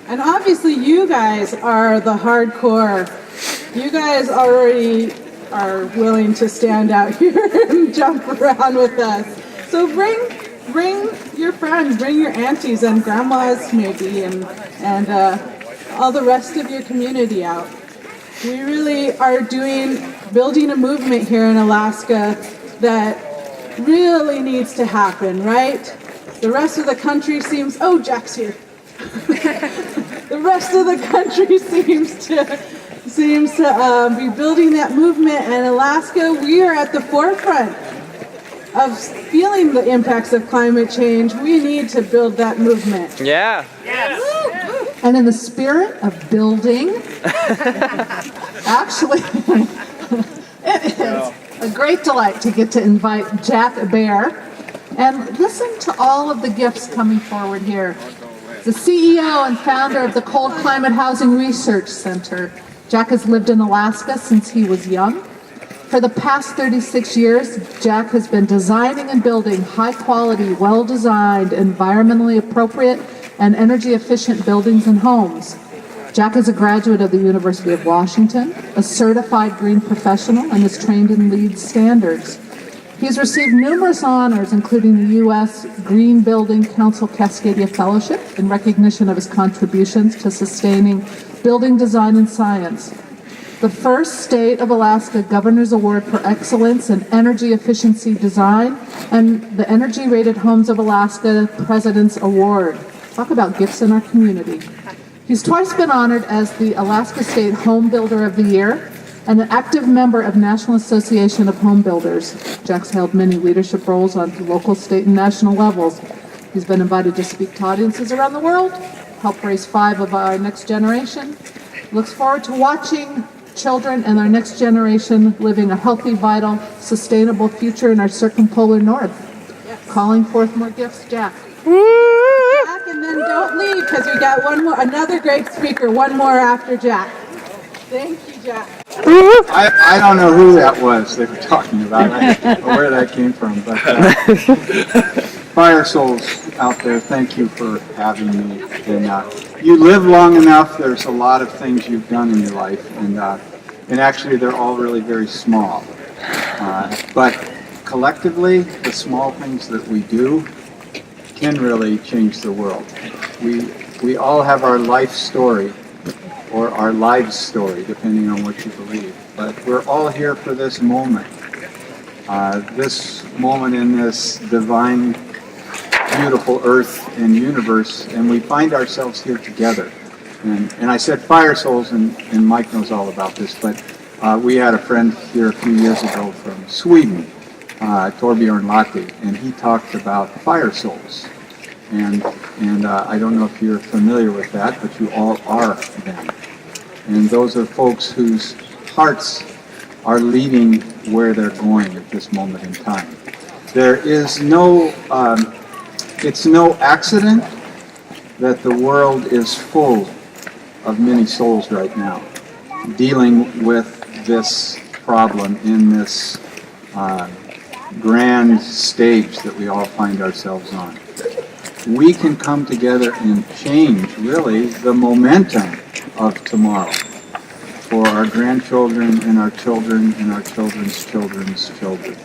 And obviously you guys are the hardcore. You guys already are willing to stand out here and jump around with us. So bring your friends, bring your aunties and grandmas maybe, and all the rest of your community out. We really are building a movement here in Alaska that really needs to happen, right? The rest of the country seems, oh, Jack's here. The rest of the country seems to be building that movement, and Alaska, we are at the forefront of feeling the impacts of climate change. We need to build that movement. Yeah. Yes. And in the spirit of building, actually, it is a great delight to get to invite Jack Hébert and listen to all of the gifts coming forward here. The CEO and founder of the Cold Climate Housing Research Center. Jack has lived in Alaska since he was young. For the past 36 years, Jack has been designing and building high-quality, well-designed, environmentally appropriate, and energy-efficient buildings and homes. Jack is a graduate of the University of Washington, a certified green professional, and is trained in LEED standards. He's received numerous honors, including the U.S. Green Building Council Cascadia Fellowship, in recognition of his contributions to sustaining building design and science. The first State of Alaska Governor's Award for Excellence in Energy Efficiency Design, and the Energy Rated Homes of Alaska President's Award. Talk about gifts in our community. He's twice been honored as the Alaska State Home Builder of the Year and an active member of National Association of Home Builders. Jack's held many leadership roles on local, state, and national levels. He's been invited to speak to audiences around the world, help raise 5 of our next generation. Looks forward to watching children and our next generation living a healthy, vital, sustainable future in our circumpolar north. Yes. Calling forth more gifts, Jack. Jack, and then don't leave, because we got another great speaker, one more after Jack. Thank you, Jack. I don't know who that was they were talking about, or where that came from, but Fire Souls out there, thank you for having me. And you live long enough, there's a lot of things you've done in your life, and actually they're all really very small. But collectively, the small things that we do can really change the world. We all have our life story, or our lives story, depending on what you believe. But we're all here for this moment in this divine, beautiful earth and universe, and we find ourselves here together. And I said Fire Souls, and Mike knows all about this, but we had a friend here a few years ago from Sweden, Torbjörn Lahti, and he talked about Fire Souls. And I don't know if you're familiar with that, but you all are them. And those are folks whose hearts are leading where they're going at this moment in time. There is it's no accident that the world is full of many souls right now, dealing with this problem in this grand stage that we all find ourselves on. We can come together and change, really, the momentum of tomorrow for our grandchildren and our children and our children's children's children.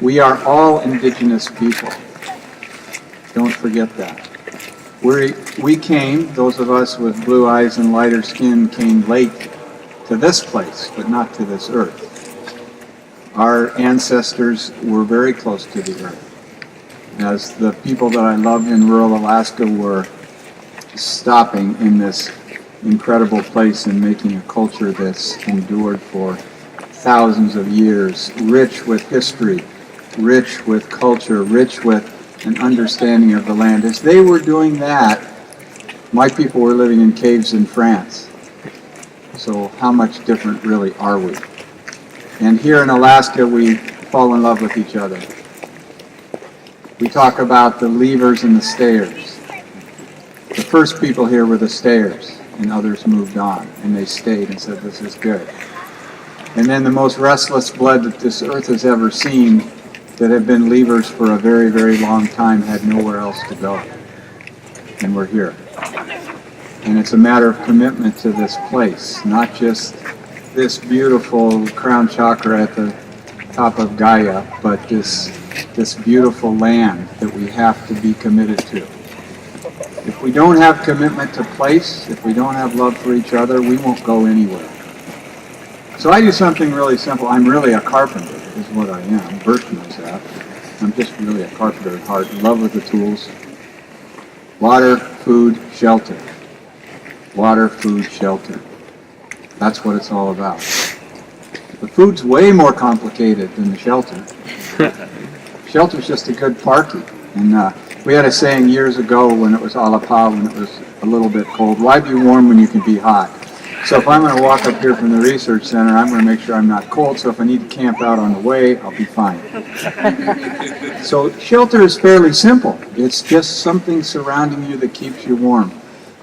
We are all indigenous people. Don't forget that. We came, those of us with blue eyes and lighter skin, came late to this place, but not to this earth. Our ancestors were very close to the earth. As the people that I love in rural Alaska were stopping in this incredible place and making a culture that's endured for thousands of years, rich with history, rich with culture, rich with an understanding of the land. As they were doing that, my people were living in caves in France. So how much different really are we? And here in Alaska, we fall in love with each other. We talk about the levers and the stayers. The first people here were the stayers, and others moved on, and they stayed and said, this is good. And then the most restless blood that this earth has ever seen, that have been levers for a very, very long time, had nowhere else to go. And we're here. And it's a matter of commitment to this place, not just this beautiful crown chakra at the top of Gaia, but this beautiful land that we have to be committed to. If we don't have commitment to place, if we don't have love for each other, we won't go anywhere. So I do something really simple. I'm really a carpenter, is what I am. Bert knows that. I'm just really a carpenter at heart, in love with the tools. Water, food, shelter. Water, food, shelter. That's what it's all about. The food's way more complicated than the shelter. Shelter's just a good parky. And we had a saying years ago when it was Alapa, when it was a little bit cold, why be warm when you can be hot? So if I'm going to walk up here from the research center, I'm going to make sure I'm not cold, so if I need to camp out on the way, I'll be fine. So shelter is fairly simple. It's just something surrounding you that keeps you warm.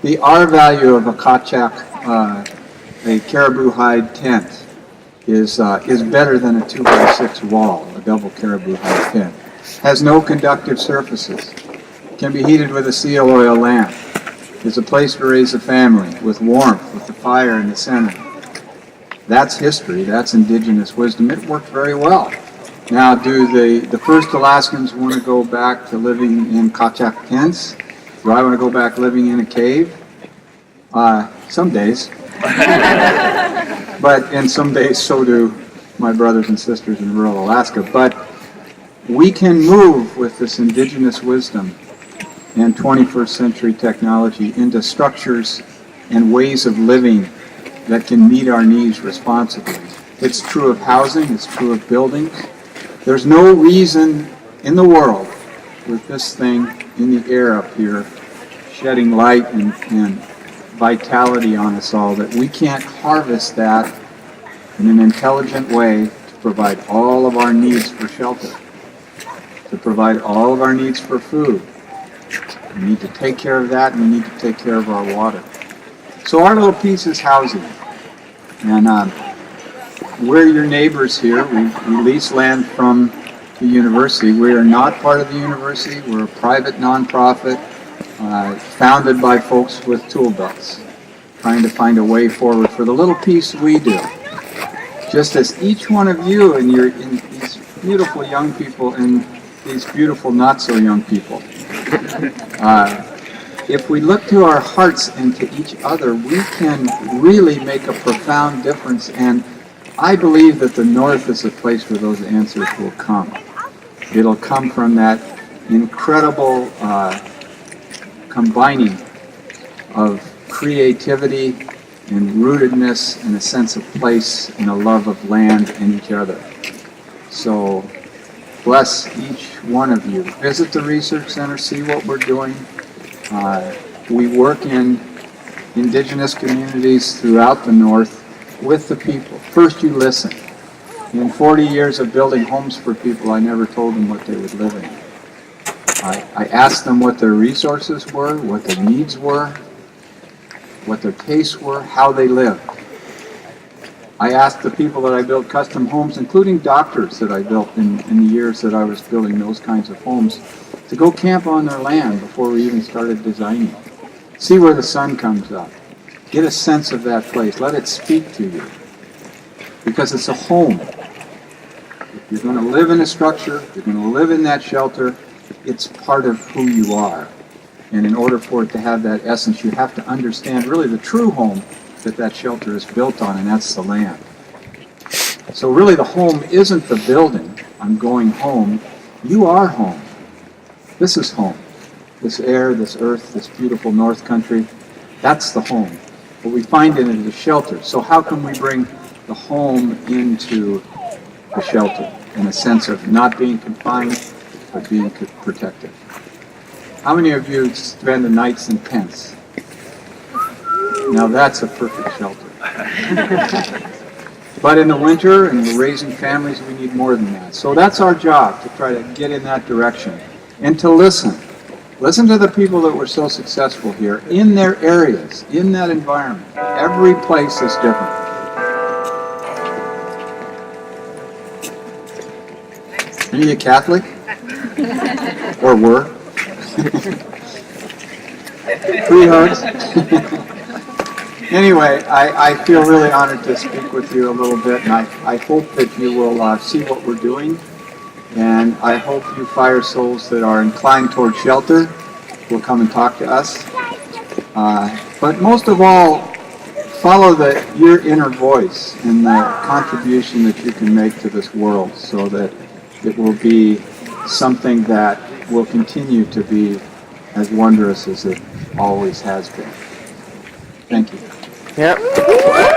The R value of a kachak, a caribou hide tent, is better than a 2x6 wall, a double caribou hide tent. Has no conductive surfaces. Can be heated with a seal oil lamp. Is a place to raise a family with warmth, with the fire in the center. That's history. That's indigenous wisdom. It worked very well. Now, do the first Alaskans want to go back to living in kachak tents? Do I want to go back living in a cave? Some days. And some days so do my brothers and sisters in rural Alaska. But we can move with this indigenous wisdom and 21st century technology into structures and ways of living that can meet our needs responsibly. It's true of housing, it's true of buildings. There's no reason in the world with this thing in the air up here shedding light and vitality on us all that we can't harvest that in an intelligent way to provide all of our needs for shelter, to provide all of our needs for food. We need to take care of that, and we need to take care of our water. So our little piece is housing. And we're your neighbors here. We lease land from the university. We are not part of the university. We're a private nonprofit founded by folks with tool belts, trying to find a way forward for the little piece we do. Just as each one of you and these beautiful young people and these beautiful not so young people, if we look to our hearts and to each other, we can really make a profound difference. And I believe that the North is a place where those answers will come. It'll come from that incredible combining of creativity and rootedness and a sense of place and a love of land and each other. So bless each one of you. Visit the Research Center, see what we're doing. We work in indigenous communities throughout the North with the people. First you listen. In 40 years of building homes for people, I never told them what they would live in. I asked them what their resources were, what their needs were, what their tastes were, how they lived. I asked the people that I built custom homes, including doctors that I built in the years that I was building those kinds of homes, to go camp on their land before we even started designing. See where the sun comes up. Get a sense of that place. Let it speak to you. Because it's a home. If you're going to live in a structure, if you're going to live in that shelter, it's part of who you are. And in order for it to have that essence, you have to understand really the true home that shelter is built on, and that's the land. So really the home isn't the building. I'm going home. You are home. This is home. This air, this earth, this beautiful North Country, that's the home. What we find in it is shelter. So how can we bring the home into the shelter in a sense of not being confined, but being protected? How many of you spend the nights in tents? Now that's a perfect shelter. But in the winter, and we're raising families, we need more than that. So that's our job, to try to get in that direction and to listen. Listen to the people that were so successful here in their areas, in that environment. Every place is different. Any of you Catholic? Or were? 3 hugs. Anyway, I feel really honored to speak with you a little bit, and I hope that you will see what we're doing, and I hope you fire souls that are inclined toward shelter will come and talk to us. But most of all, follow your inner voice and the contribution that you can make to this world so that it will be something that will continue to be as wondrous as it always has been. Thank you. Yep.